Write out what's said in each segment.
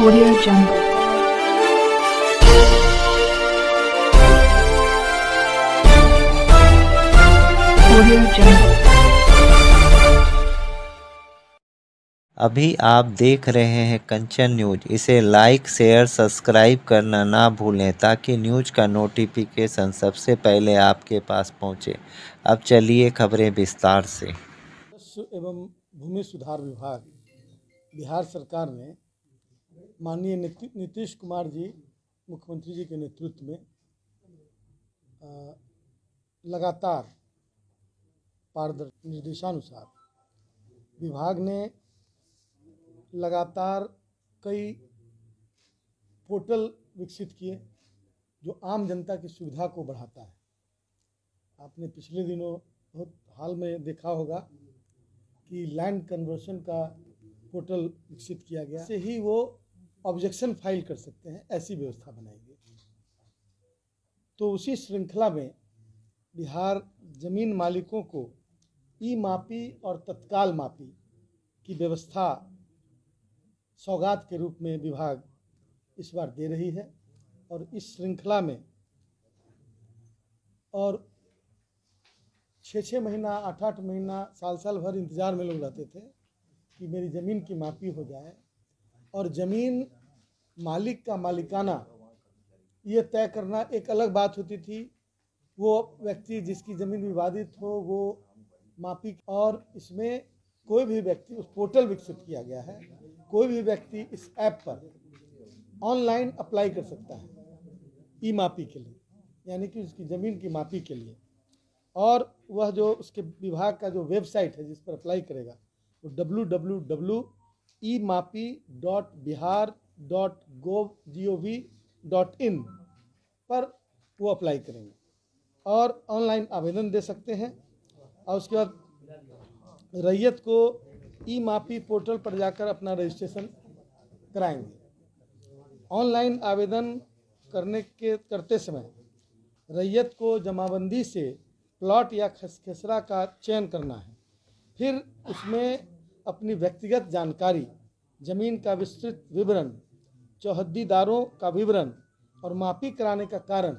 Audio Jungle. Audio Jungle. अभी आप देख रहे हैं कंचन न्यूज। इसे लाइक शेयर सब्सक्राइब करना ना भूलें ताकि न्यूज का नोटिफिकेशन सबसे पहले आपके पास पहुंचे। अब चलिए खबरें विस्तार से। राजस्व एवं भूमि सुधार विभाग बिहार सरकार ने माननीय नीतीश कुमार जी मुख्यमंत्री जी के नेतृत्व में लगातार पारदर्शी निर्देशानुसार विभाग ने लगातार कई पोर्टल विकसित किए जो आम जनता की सुविधा को बढ़ाता है। आपने पिछले दिनों बहुत हाल में देखा होगा कि लैंड कन्वर्शन का पोर्टल विकसित किया गया, से ही वो ऑब्जेक्शन फाइल कर सकते हैं, ऐसी व्यवस्था बनाई गई। तो उसी श्रृंखला में बिहार जमीन मालिकों को ई मापी और तत्काल मापी की व्यवस्था सौगात के रूप में विभाग इस बार दे रही है। और इस श्रृंखला में और 6-6 महीना 8-8 महीना साल भर इंतज़ार में लोग रहते थे कि मेरी ज़मीन की मापी हो जाए, और ज़मीन मालिक का मालिकाना ये तय करना एक अलग बात होती थी। वो व्यक्ति जिसकी ज़मीन विवादित हो वो मापी, और इसमें कोई भी व्यक्ति, उस पोर्टल विकसित किया गया है, कोई भी व्यक्ति इस ऐप पर ऑनलाइन अप्लाई कर सकता है ई मापी के लिए, यानी कि उसकी ज़मीन की मापी के लिए। और वह जो उसके विभाग का जो वेबसाइट है जिस पर अप्लाई करेगा वो www.emaapi.bihar.gov.in पर वो अप्लाई करेंगे और ऑनलाइन आवेदन दे सकते हैं। और उसके बाद रैयत को ई मापी पोर्टल पर जाकर अपना रजिस्ट्रेशन कराएंगे। ऑनलाइन आवेदन करते समय रैयत को जमाबंदी से प्लॉट या खसरा का चयन करना है। फिर उसमें अपनी व्यक्तिगत जानकारी, ज़मीन का विस्तृत विवरण, चौहद्दीदारों का विवरण और मापी कराने का कारण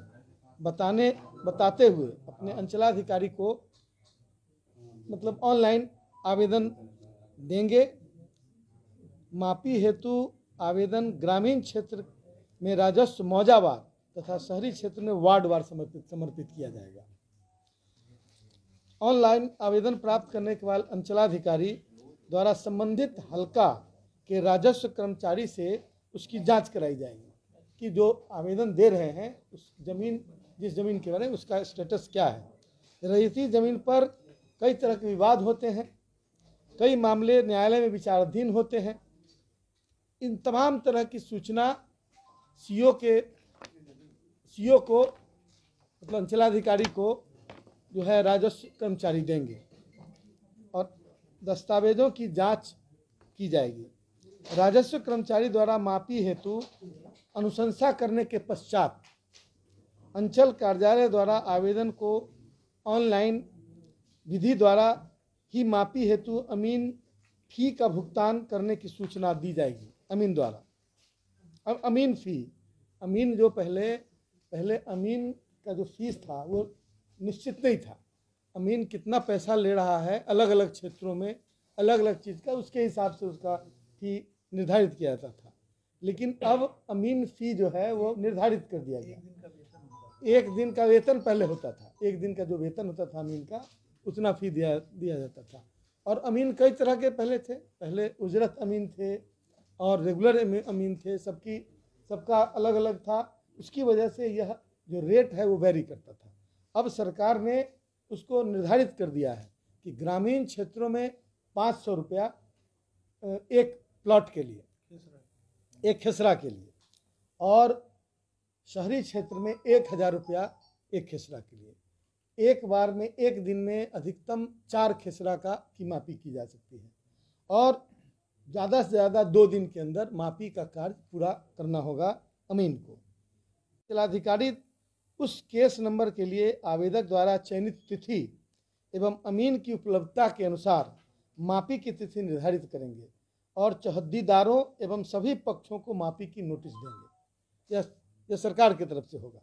बताते हुए अपने अंचलाधिकारी को मतलब ऑनलाइन आवेदन देंगे। मापी हेतु आवेदन ग्रामीण क्षेत्र में राजस्व मौजावार तथा शहरी क्षेत्र में वार्डवार समर्पित किया जाएगा। ऑनलाइन आवेदन प्राप्त करने के बाद अंचलाधिकारी द्वारा संबंधित हलका के राजस्व कर्मचारी से उसकी जांच कराई जाएगी कि जो आवेदन दे रहे हैं उस जिस ज़मीन के बारे में उसका स्टेटस क्या है। रैयती ज़मीन पर कई तरह के विवाद होते हैं, कई मामले न्यायालय में विचाराधीन होते हैं। इन तमाम तरह की सूचना सीओ को मतलब अंचलाधिकारी को जो है राजस्व कर्मचारी देंगे और दस्तावेजों की जांच की जाएगी। राजस्व कर्मचारी द्वारा मापी हेतु अनुशंसा करने के पश्चात अंचल कार्यालय द्वारा आवेदन को ऑनलाइन विधि द्वारा ही मापी हेतु अमीन फी का भुगतान करने की सूचना दी जाएगी अमीन द्वारा। अब अमीन जो पहले अमीन का जो फीस था वो निश्चित नहीं था। अमीन कितना पैसा ले रहा है अलग अलग क्षेत्रों में अलग अलग चीज़ का, उसके हिसाब से उसका फी निर्धारित किया जाता था। लेकिन अब अमीन फ़ी जो है वो निर्धारित कर दिया गया। एक दिन का वेतन पहले होता था, एक दिन का जो वेतन होता था अमीन का उतना फ़ी दिया जाता था। और अमीन कई तरह के पहले उजरत अमीन थे और रेगुलर अमीन थे, सबका अलग अलग था। उसकी वजह से यह जो रेट है वो वेरी करता था। अब सरकार ने उसको निर्धारित कर दिया है कि ग्रामीण क्षेत्रों में 500 रुपया एक प्लॉट के लिए, एक खेसरा के लिए, और शहरी क्षेत्र में 1000 रुपया एक खेसरा के लिए। एक बार में एक दिन में अधिकतम 4 खेसरा की मापी की जा सकती है और ज़्यादा से ज़्यादा 2 दिन के अंदर मापी का कार्य पूरा करना होगा अमीन को। जिलाधिकारी उस केस नंबर के लिए आवेदक द्वारा चयनित तिथि एवं अमीन की उपलब्धता के अनुसार मापी की तिथि निर्धारित करेंगे और चौहद्दीदारों एवं सभी पक्षों को मापी की नोटिस देंगे। यह सरकार की तरफ से होगा,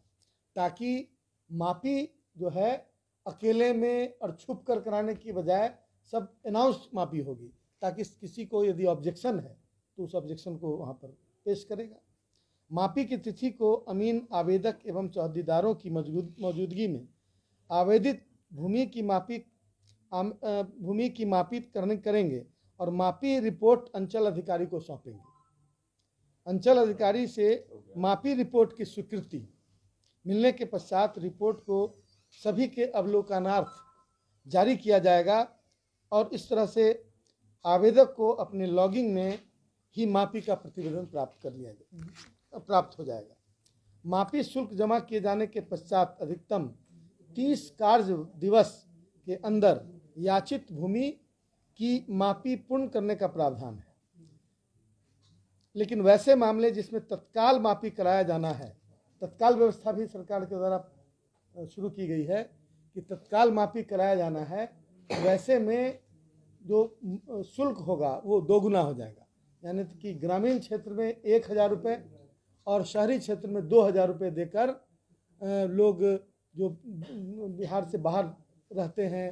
ताकि मापी जो है अकेले में और छुप कर कराने की बजाय सब अनाउंस मापी होगी, ताकि किसी को यदि ऑब्जेक्शन है तो उस ऑब्जेक्शन को वहाँ पर पेश करेगा। मापी की तिथि को अमीन, आवेदक एवं चौहद्दीदारों की मौजूदगी में आवेदित भूमि की मापी करेंगे और मापी रिपोर्ट अंचल अधिकारी को सौंपेंगे। अंचल अधिकारी से मापी रिपोर्ट की स्वीकृति मिलने के पश्चात रिपोर्ट को सभी के अवलोकनार्थ जारी किया जाएगा और इस तरह से आवेदक को अपने लॉगिंग में ही मापी का प्रतिवेदन प्राप्त हो जाएगा। मापी शुल्क जमा किए जाने के पश्चात अधिकतम 30 कार्य दिवस के अंदर याचित भूमि की मापी पूर्ण करने का प्रावधान है। लेकिन वैसे मामले जिसमें तत्काल मापी कराया जाना है, तत्काल व्यवस्था भी सरकार के द्वारा शुरू की गई है कि तत्काल मापी कराया जाना है, वैसे में जो शुल्क होगा वो दोगुना हो जाएगा। यानी कि ग्रामीण क्षेत्र में 1000 रुपये और शहरी क्षेत्र में 2000 रुपये देकर लोग जो बिहार से बाहर रहते हैं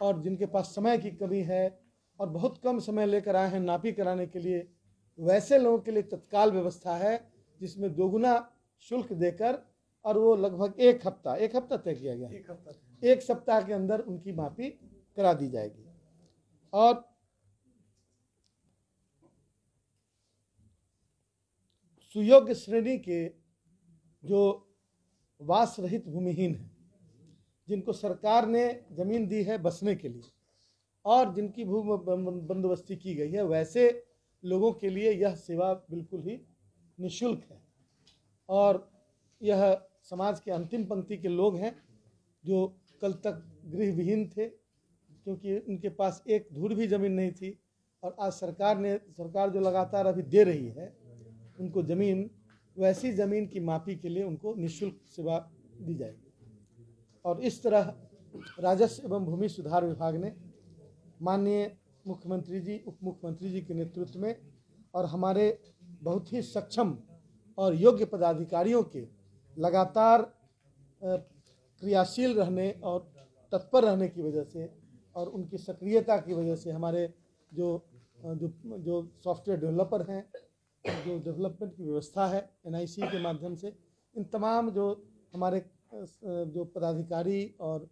और जिनके पास समय की कमी है और बहुत कम समय लेकर आए हैं नापी कराने के लिए, वैसे लोगों के लिए तत्काल व्यवस्था है जिसमें दोगुना शुल्क देकर और वो लगभग एक हफ्ता तय किया गया है, एक सप्ताह के अंदर उनकी मापी करा दी जाएगी। और सुयोग्य श्रेणी के जो वास रहित भूमिहीन हैं, जिनको सरकार ने जमीन दी है बसने के लिए और जिनकी भूमि बंदोबस्ती की गई है, वैसे लोगों के लिए यह सेवा बिल्कुल ही निःशुल्क है। और यह समाज के अंतिम पंक्ति के लोग हैं जो कल तक गृह विहीन थे, क्योंकि उनके पास एक धूर भी ज़मीन नहीं थी, और आज सरकार जो लगातार अभी दे रही है उनको ज़मीन, वैसी ज़मीन की मापी के लिए उनको निःशुल्क सेवा दी जाएगी। और इस तरह राजस्व एवं भूमि सुधार विभाग ने माननीय मुख्यमंत्री जी, उप मुख्यमंत्री जी के नेतृत्व में और हमारे बहुत ही सक्षम और योग्य पदाधिकारियों के लगातार क्रियाशील रहने और तत्पर रहने की वजह से और उनकी सक्रियता की वजह से हमारे जो सॉफ्टवेयर डेवलपर हैं, जो डेवलपमेंट की व्यवस्था है NIC के माध्यम से, इन तमाम जो हमारे जो पदाधिकारी और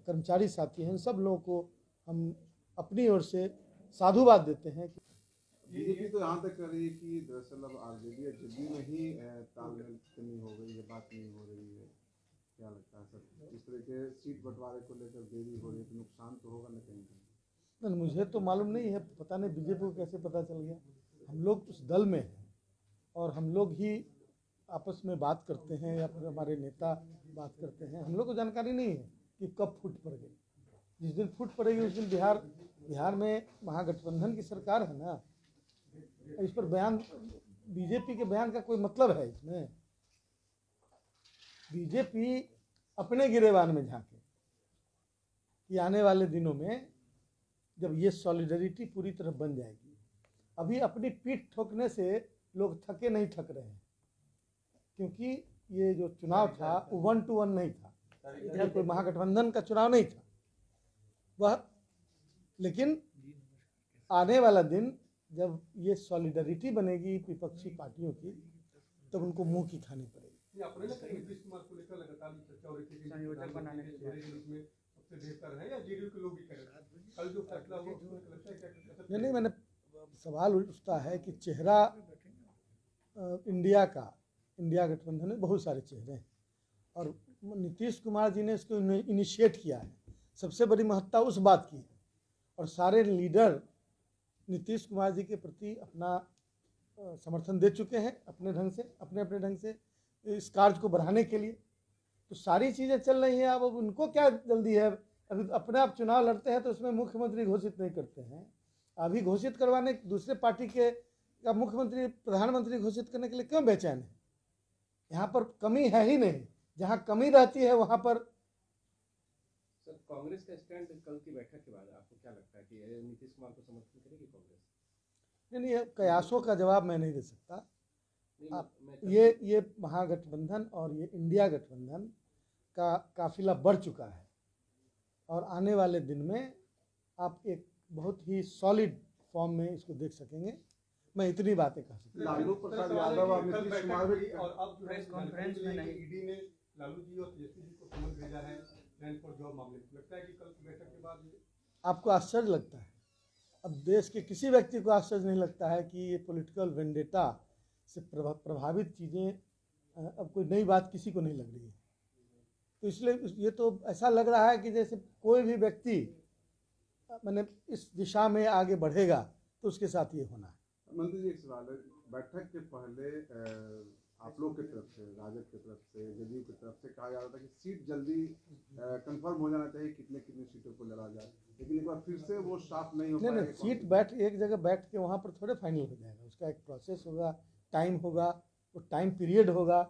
कर्मचारी साथी हैं, सब लोगों को हम अपनी ओर से साधुवाद देते हैं। बीजेपी तो यहाँ तक कर रही है कि दरअसल अब RJD और जदयू में ही तालमेल कमी हो गई है, बात नहीं हो रही है। क्या लगता है सर, इस तरह के सीट बंटवारे को लेकर देरी हो रही है तो नुकसान तो होगा ना कहीं? नहीं, मुझे तो मालूम नहीं है, पता नहीं बीजेपी को कैसे पता चल गया। हम लोग उस दल में हैं और हम लोग ही आपस में बात करते हैं या फिर हमारे नेता बात करते हैं। हम लोग को जानकारी नहीं है कि कब फूट पड़ गई। जिस दिन फूट पड़ेगी उस दिन बिहार में महागठबंधन की सरकार है ना। इस पर बयान, बीजेपी के बयान का कोई मतलब है इसमें? बीजेपी अपने गिरेबान में झांके कि आने वाले दिनों में जब ये सॉलिडरिटी पूरी तरह बन जाएगी। अभी अपनी पीठ ठोकने से लोग थके नहीं थक रहे हैं, क्योंकि ये जो चुनाव था वो 1 to 1 नहीं था, ये कोई महागठबंधन का चुनाव नहीं था वह। लेकिन आने वाला दिन जब ये सॉलिडरिटी बनेगी विपक्षी पार्टियों की, तब उनको मुंह की खानी पड़ेगी। नीतीश कुमार को लेकर लगातार चर्चा हो रही थी, संयोजक बनाने के लिए सबसे बेहतर है या JDU के लोग ही करेंगे? कल जो फैसला हुआ उसमें लगता है क्या? नहीं, मैंने सवाल उठता है कि चेहरा इंडिया गठबंधन में बहुत सारे चेहरे हैं और नीतीश कुमार जी ने इसको इनिशिएट किया है। सबसे बड़ी महत्ता उस बात की है और सारे लीडर नीतीश कुमार जी के प्रति अपना समर्थन दे चुके हैं अपने अपने ढंग से इस कार्य को बढ़ाने के लिए। तो सारी चीज़ें चल रही हैं। अब उनको क्या जल्दी है? अभी अपने आप चुनाव लड़ते हैं तो उसमें मुख्यमंत्री घोषित नहीं करते हैं। अभी घोषित करवाने दूसरे पार्टी के का मुख्यमंत्री, प्रधानमंत्री घोषित करने के लिए क्यों बेचैन है? यहाँ पर कमी है ही नहीं। जहाँ कमी रहती है वहाँ पर। सर, कांग्रेस का स्टैंड कल की बैठक के बाद आपको क्या लगता है कि नीतीश कुमार को समर्थन करेगी कांग्रेस? नहीं, ये कयासों का जवाब मैं नहीं दे सकता। आप ये महागठबंधन और ये इंडिया गठबंधन का काफिला बढ़ चुका है और आने वाले दिन में आप एक बहुत ही सॉलिड फॉर्म में इसको देख सकेंगे। मैं इतनी बातें कह सकता हूँ। लालू प्रसाद यादव और नीतीश कुमार भी और अब जो प्रेस कॉन्फ्रेंस में ईडी ने लालू जी और तेजस्वी जी को समन भेजा है लैंड फॉर जॉब मामले में। लगता है कि कल की बैठक के बाद आपको आश्चर्य लगता है? अब देश के किसी व्यक्ति को आश्चर्य नहीं लगता है कि ये पॉलिटिकल वेंडेटा से प्रभावित चीज़ें, अब कोई नई बात किसी को नहीं लग रही है। तो इसलिए ये तो ऐसा लग रहा है कि जैसे कोई भी व्यक्ति मैंने इस दिशा में आगे बढ़ेगा तो उसके साथ ये होना है। मंत्री जी, एक सवाल है, बैठक के पहले आप लोग की तरफ से, राजद की तरफ से, जदयू की तरफ से कहा जा रहा था कि सीट जल्दी कंफर्म हो जाना चाहिए, कितने कितने सीटों को लड़ा जाए, लेकिन एक बार फिर से वो साफ नहीं हो पाया। नहीं, सीट एक जगह बैठ के वहाँ पर थोड़े फाइनल हो जाएगा, उसका एक प्रोसेस होगा, टाइम होगा, वो टाइम पीरियड होगा।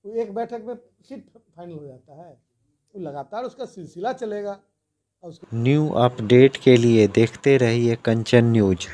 वो एक बैठक में सीट फाइनल हो जाता है, वो लगातार उसका सिलसिला चलेगा। और न्यू अपडेट के लिए देखते रहिए कंचन न्यूज।